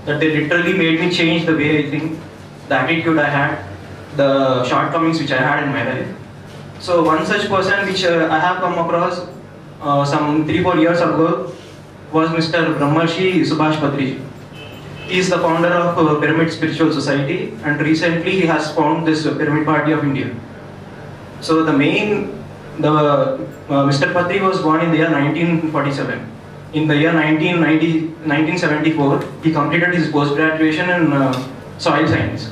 that they literally made me change the way I think, the attitude I had, the shortcomings which I had in my life. So one such person which I have come across some 3-4 years ago was Mr. Brahmarshi Subhash Patriji. He is the founder of Pyramid Spiritual Society, and recently he has founded this Pyramid Party of India. So Mr. Patri was born in the year 1947. In the year 1974, he completed his post-graduation in soil science.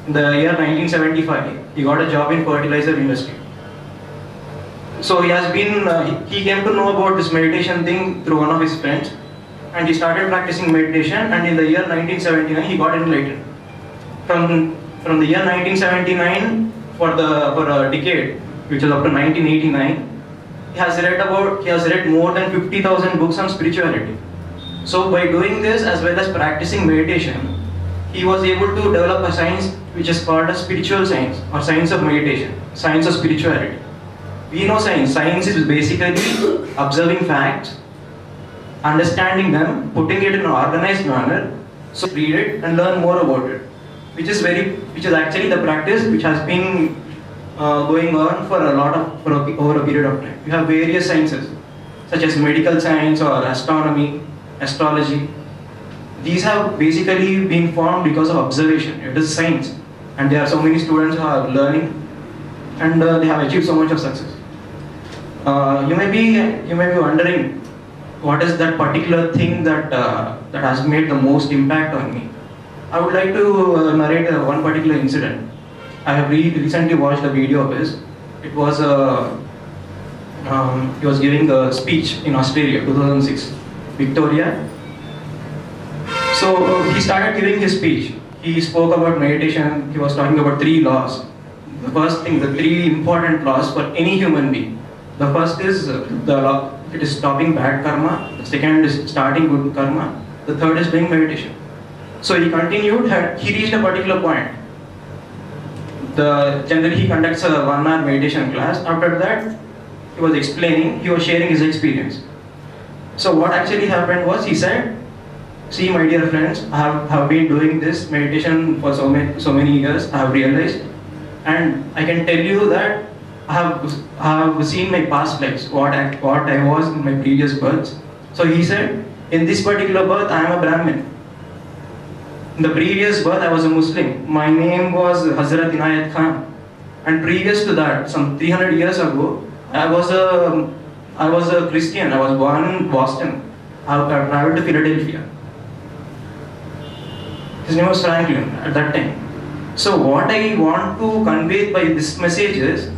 In the year 1975, he got a job in fertilizer industry. So he came to know about this meditation thing through one of his friends, and he started practicing meditation, and in the year 1979, he got enlightened. From the year 1979 for a decade, which is up to 1989, he has read more than 50,000 books on spirituality. So by doing this as well as practicing meditation, he was able to develop a science which is called as spiritual science or science of meditation, science of spirituality. We know science. Science is basically observing facts, understanding them, putting it in an organized manner, so read it and learn more about it, which is actually the practice which has been going on for over a period of time. You have various sciences such as medical science or astronomy, astrology. These have basically been formed because of observation. It is science, and there are so many students who are learning, and they have achieved so much of success. You may be wondering, what is that particular thing that has made the most impact on me? I would like to narrate one particular incident. I have recently watched a video of his. It was he was giving a speech in Australia, 2006, Victoria. So he started giving his speech. He spoke about meditation. He was talking about 3 laws. The first thing, the 3 important laws for any human being. The first is it is stopping bad karma. The second is starting good karma. The third is doing meditation. So he continued. He reached a particular point. Generally he conducts a 1-hour meditation class. After that, he was sharing his experience. So what actually happened was, he said, "See, my dear friends, I have been doing this meditation for so many years. I have realized, and I can tell you that I have seen my past lives, what I was in my previous births." So he said, "In this particular birth, I am a Brahmin. In the previous birth, I was a Muslim. My name was Hazrat Inayat Khan. And previous to that, some 300 years ago, I was a Christian. I was born in Boston. I traveled to Philadelphia." His name was Franklin at that time. So what I want to convey by this message is,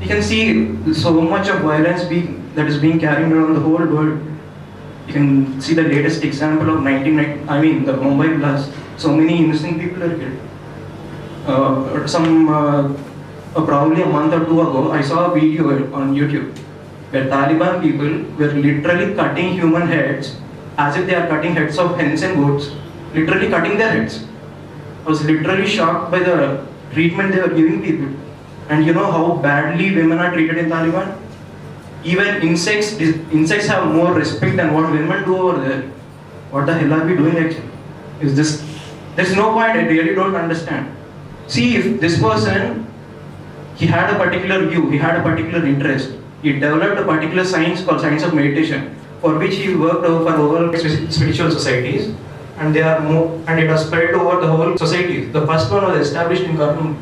you can see so much of violence that is being carried around the whole world. You can see the latest example of the Mumbai blast. So many innocent people are killed. Probably a month or 2 ago, I saw a video on YouTube where Taliban people were literally cutting human heads as if they are cutting heads of hens and goats. Literally cutting their heads. I was literally shocked by the treatment they were giving people. And you know how badly women are treated in Taliban? Even insects have more respect than what women do over there. What the hell are we doing actually? There's no point, I really don't understand. See, if this person, he had a particular view, he had a particular interest, he developed a particular science called science of meditation, for which he worked for over spiritual societies, and it was spread over the whole society. The first one was established in Khartoum.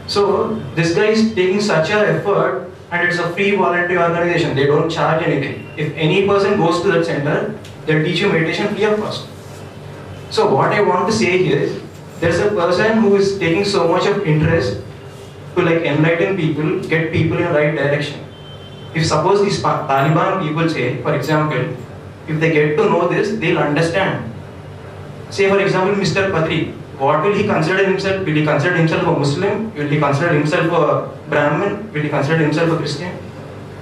So this guy is taking such an effort, and it's a free voluntary organization. They don't charge anything. If any person goes to that center, they'll teach you meditation free of cost. So what I want to say here is, there's a person who is taking so much of interest to enlighten people, get people in the right direction. If suppose these Taliban people say, for example, if they get to know this, they'll understand. Say for example, Mr. Patri, what will he consider himself? Will he consider himself a Muslim? Will he consider himself a Brahmin? Will he consider himself a Christian?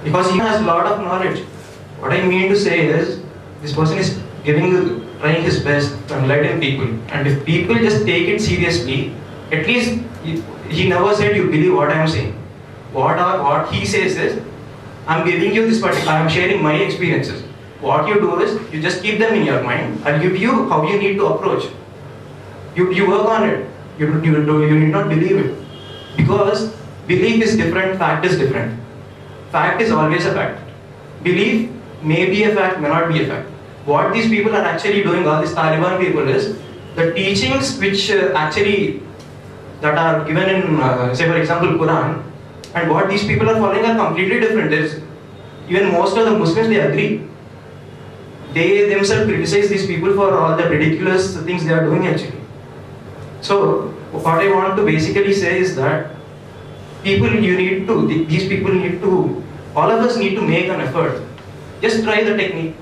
Because he has a lot of knowledge. What I mean to say is, this person is trying his best to enlighten people. And if people just take it seriously, at least he never said you believe what I am saying. What he says is, I am giving you this particular, I am sharing my experiences. What you do is, you just keep them in your mind. I'll give you how you need to approach. You work on it. You need not believe it. Because belief is different, fact is different. Fact is always a fact. Belief may be a fact, may not be a fact. What these people are actually doing, all these Taliban people, is the teachings which actually that are given in, say for example, Quran, and what these people are following are completely different. There's even most of the Muslims, they agree. They themselves criticize these people for all the ridiculous things they are doing actually. So what I want to basically say is that these people need to, all of us need to make an effort. Just try the technique.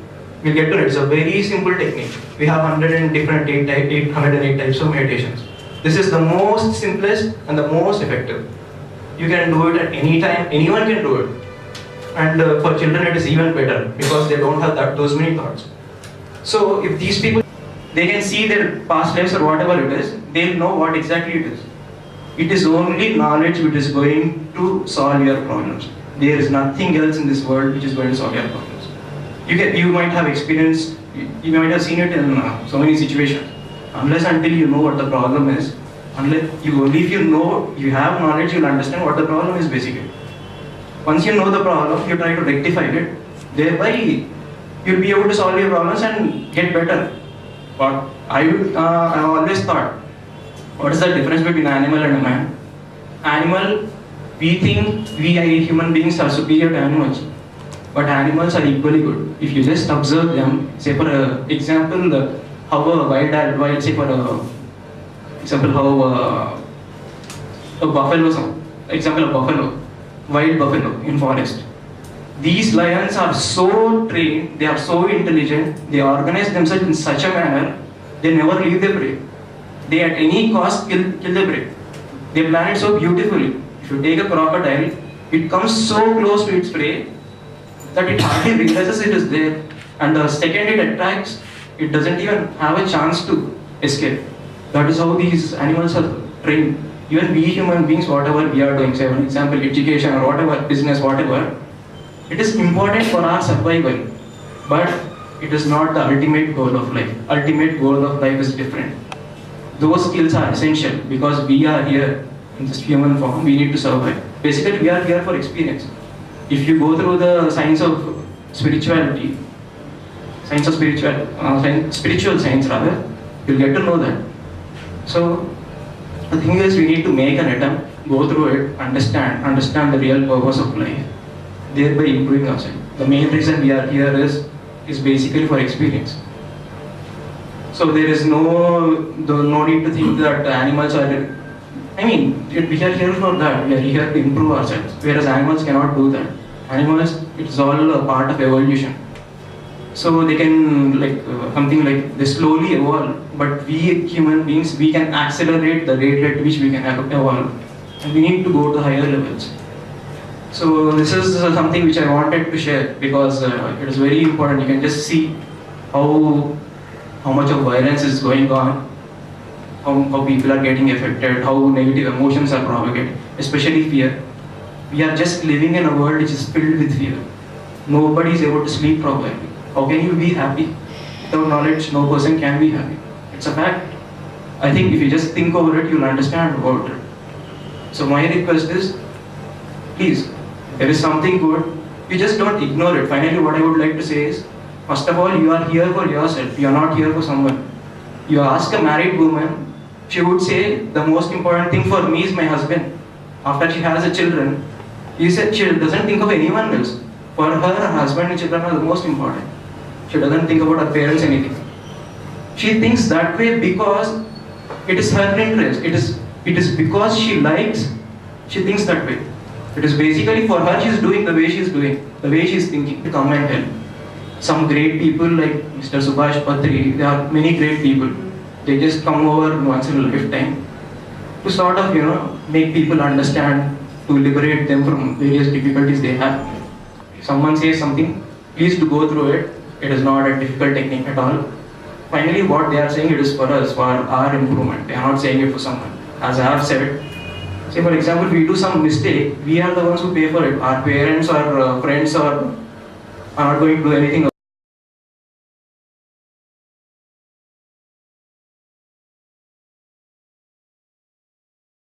We'll get to it. It's a very simple technique. We have 808 types of meditations. This is the most simplest and the most effective. You can do it at any time. Anyone can do it. And for children it is even better because they don't have those many thoughts. So if these people, they can see their past lives or whatever it is, they'll know what exactly it is. It is only knowledge which is going to solve your problems. There is nothing else in this world which is going to solve your problems. You might have experienced, you might have seen it in so many situations. Unless until you know what the problem is, only if you know, you have knowledge, you'll understand what the problem is basically. Once you know the problem, you try to rectify it. Thereby, you'll be able to solve your problems and get better. But I've always thought, what is the difference between an animal and a man? Animal, we think we human beings are superior to animals. But animals are equally good. If you just observe them, say for example, how a wild, say for example, how a buffalo, wild buffalo in forest. These lions are so trained, they are so intelligent, they organize themselves in such a manner, they never leave their prey. They at any cost kill the prey. They plan it so beautifully. If you take a crocodile, it comes so close to its prey that it hardly realizes it is there. And the second it attacks, it doesn't even have a chance to escape. That is how these animals are trained. Even we human beings, whatever we are doing, say for example, education or whatever, business, whatever, it is important for our survival. But it is not the ultimate goal of life. Ultimate goal of life is different. Those skills are essential because we are here in this human form, we need to survive. Basically, we are here for experience. If you go through the science of spirituality, spiritual science rather, you'll get to know that. So, the thing is, we need to make an attempt, go through it, understand the real purpose of life, thereby improving ourselves. The main reason we are here is basically for experience. So there is no need to think that animals are, we are here for that, we are here to improve ourselves, whereas animals cannot do that. Animals, it's all a part of evolution. So they can they slowly evolve, but we human beings, we can accelerate the rate at which we can evolve, and we need to go to higher levels. So this is something which I wanted to share because it is very important. You can just see how much of violence is going on, how people are getting affected, how negative emotions are propagated, especially fear. We are just living in a world which is filled with fear. Nobody is able to sleep properly. How can you be happy? Without knowledge, no person can be happy. It's a fact. I think if you just think over it, you'll understand about it. So my request is, please, if there is something good, you just don't ignore it. Finally, what I would like to say is, first of all, you are here for yourself. You are not here for someone. You ask a married woman, she would say, the most important thing for me is my husband. After she has a children, she said she doesn't think of anyone else. For her husband and children are the most important. She doesn't think about her parents anything. She thinks that way because it is her interest. It is because she likes, she thinks that way. It is basically for her, she is doing the way she is doing, the way she is thinking to come and help. Some great people like Mr. Subhash Patri, there are many great people. They just come over once in a lifetime to sort of, make people understand, to liberate them from various difficulties they have. If someone says something, please do go through it. It is not a difficult technique at all. Finally, what they are saying, it is for us, for our improvement. They are not saying it for someone. As I have said, say for example, we do some mistake, we are the ones who pay for it. Our parents or friends are not going to do anything